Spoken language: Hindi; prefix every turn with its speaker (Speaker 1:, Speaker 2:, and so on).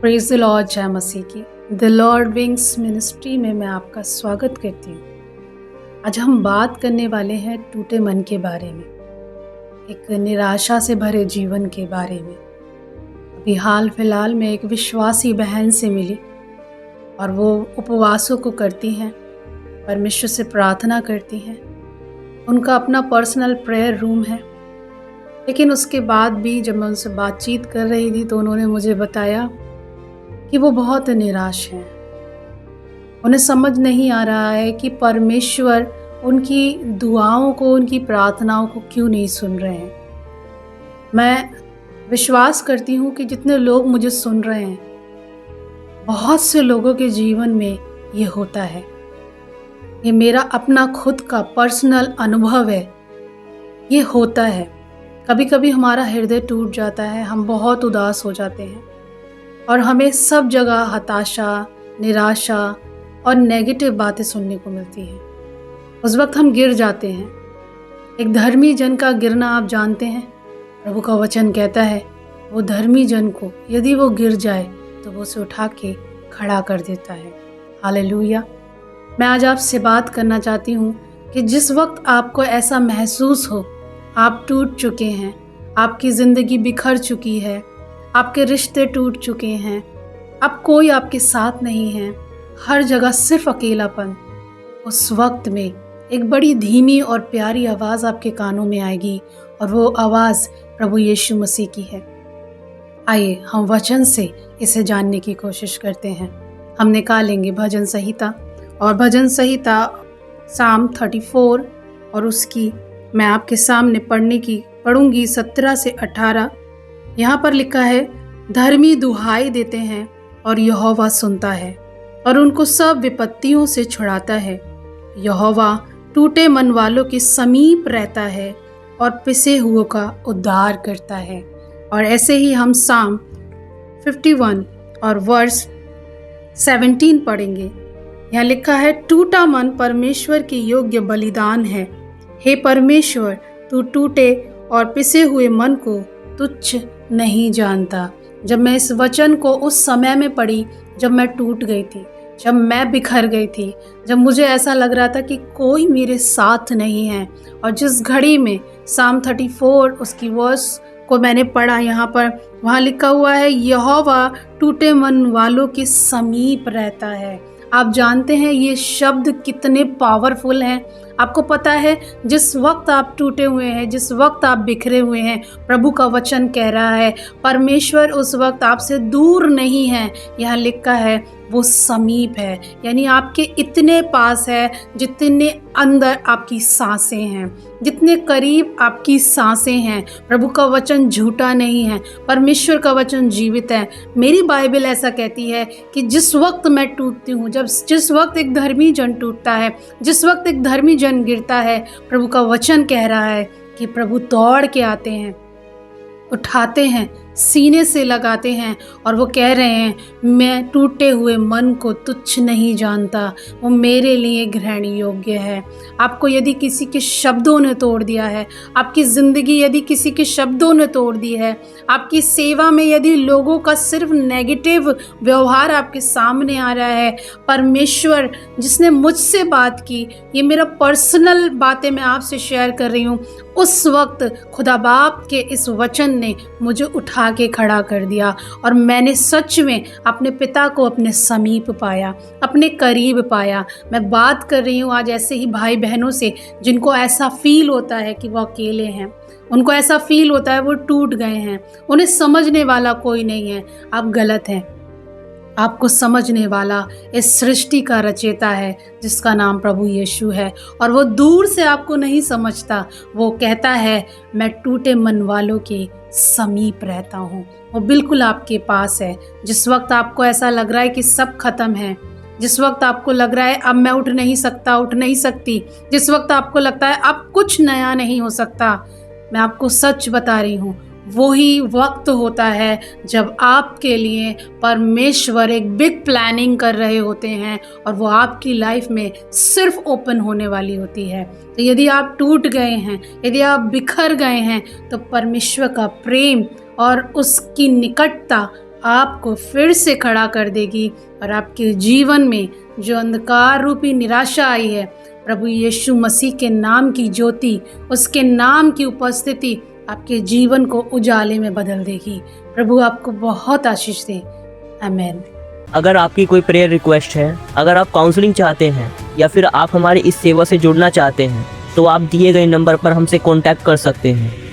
Speaker 1: प्रेज़ द लॉर्ड, जय मसीह की। द लॉर्ड विंग्स मिनिस्ट्री में मैं आपका स्वागत करती हूँ। आज हम बात करने वाले हैं टूटे मन के बारे में, एक निराशा से भरे जीवन के बारे में। अभी हाल फिलहाल में एक विश्वासी बहन से मिली और वो उपवासों को करती हैं, परमेश्वर से प्रार्थना करती हैं। उनका अपना पर्सनल प्रेयर रूम है, लेकिन उसके बाद भी जब मैं उनसे बातचीत कर रही थी तो उन्होंने मुझे बताया कि वो बहुत निराश हैं। उन्हें समझ नहीं आ रहा है कि परमेश्वर उनकी दुआओं को, उनकी प्रार्थनाओं को क्यों नहीं सुन रहे हैं। मैं विश्वास करती हूँ कि जितने लोग मुझे सुन रहे हैं, बहुत से लोगों के जीवन में ये होता है। ये मेरा अपना खुद का पर्सनल अनुभव है, ये होता है। कभी कभी हमारा हृदय टूट जाता है, हम बहुत उदास हो जाते हैं और हमें सब जगह हताशा, निराशा और नेगेटिव बातें सुनने को मिलती हैं। उस वक्त हम गिर जाते हैं। एक धर्मी जन का गिरना आप जानते हैं। प्रभु का वचन कहता है वो धर्मी जन को यदि वो गिर जाए तो वो उसे उठा के खड़ा कर देता है। हालेलुया। मैं आज आपसे बात करना चाहती हूँ कि जिस वक्त आपको ऐसा महसूस हो आप टूट चुके हैं, आपकी ज़िंदगी बिखर चुकी है, आपके रिश्ते टूट चुके हैं, अब कोई आपके साथ नहीं है, हर जगह सिर्फ अकेलापन, उस वक्त में एक बड़ी धीमी और प्यारी आवाज़ आपके कानों में आएगी और वो आवाज़ प्रभु यीशु मसीह की है। आइए हम वचन से इसे जानने की कोशिश करते हैं। हम निकालेंगे भजन संहिता, और भजन संहिता साम 34 और उसकी मैं आपके सामने पढ़ूंगी 17 से 18। यहाँ पर लिखा है, धर्मी दुहाई देते हैं और यहोवा सुनता है और उनको सब विपत्तियों से छुड़ाता है। यहोवा टूटे मन वालों के समीप रहता है और पिसे हुओं का उद्धार करता है। और ऐसे ही हम साम 51 और वर्स 17 पढ़ेंगे। यहाँ लिखा है, टूटा मन परमेश्वर के योग्य बलिदान है। हे परमेश्वर, तू टूटे और पिसे हुए मन को तुच्छ नहीं जानता। जब मैं इस वचन को उस समय में पढ़ी जब मैं टूट गई थी, जब मैं बिखर गई थी, जब मुझे ऐसा लग रहा था कि कोई मेरे साथ नहीं है, और जिस घड़ी में साम 34 उसकी वर्स को मैंने पढ़ा, यहाँ पर वहाँ लिखा हुआ है, यहोवा टूटे मन वालों के समीप रहता है। आप जानते हैं ये शब्द कितने पावरफुल हैं। आपको पता है जिस वक्त आप टूटे हुए हैं, जिस वक्त आप बिखरे हुए हैं, प्रभु का वचन कह रहा है परमेश्वर उस वक्त आपसे दूर नहीं है। यहाँ लिखा है वो समीप है, यानी आपके इतने पास है जितने अंदर आपकी सांसें हैं, जितने करीब आपकी सांसें हैं। प्रभु का वचन झूठा नहीं है, परमेश्वर का वचन जीवित है। मेरी बाइबल ऐसा कहती है कि जिस वक्त मैं टूटती हूँ, जिस वक्त एक धर्मी जन टूटता है, जिस वक्त एक धर्मी जन गिरता है, प्रभु का वचन कह रहा है कि प्रभु दौड़ के आते हैं, उठाते हैं, सीने से लगाते हैं और वो कह रहे हैं, मैं टूटे हुए मन को तुच्छ नहीं जानता, वो मेरे लिए ग्रहण योग्य है। आपको यदि किसी के शब्दों ने तोड़ दिया है, आपकी ज़िंदगी यदि किसी के शब्दों ने तोड़ दी है, आपकी सेवा में यदि लोगों का सिर्फ नेगेटिव व्यवहार आपके सामने आ रहा है, परमेश्वर जिसने मुझसे बात की, ये मेरा पर्सनल बातें मैं आपसे शेयर कर रही हूँ, उस वक्त खुदा बाप के इस वचन ने मुझे उठा के खड़ा कर दिया और मैंने सच में अपने पिता को अपने समीप पाया, अपने करीब पाया। मैं बात कर रही हूँ आज ऐसे ही भाई बहनों से जिनको ऐसा फील होता है कि वो अकेले हैं, उनको ऐसा फील होता है वो टूट गए हैं, उन्हें समझने वाला कोई नहीं है। आप गलत हैं। आपको समझने वाला इस सृष्टि का रचयिता है जिसका नाम प्रभु यीशु है, और वो दूर से आपको नहीं समझता। वो कहता है मैं टूटे मन वालों के समीप रहता हूँ। वो बिल्कुल आपके पास है। जिस वक्त आपको ऐसा लग रहा है कि सब खत्म है, जिस वक्त आपको लग रहा है अब मैं उठ नहीं सकता, उठ नहीं सकती, जिस वक्त आपको लगता है अब कुछ नया नहीं हो सकता, मैं आपको सच बता रही हूँ, वही वक्त होता है जब आपके लिए परमेश्वर एक बिग प्लानिंग कर रहे होते हैं और वो आपकी लाइफ में सिर्फ ओपन होने वाली होती है। तो यदि आप टूट गए हैं, यदि आप बिखर गए हैं, तो परमेश्वर का प्रेम और उसकी निकटता आपको फिर से खड़ा कर देगी और आपके जीवन में जो अंधकार रूपी निराशा आई है, प्रभु यीशु मसीह के नाम की ज्योति, उसके नाम की उपस्थिति आपके जीवन को उजाले में बदल देगी। प्रभु आपको बहुत आशीष दे। आमीन।
Speaker 2: अगर आपकी कोई प्रेयर रिक्वेस्ट है, अगर आप काउंसलिंग चाहते हैं या फिर आप हमारी इस सेवा से जुड़ना चाहते हैं तो आप दिए गए नंबर पर हमसे कांटेक्ट कर सकते हैं।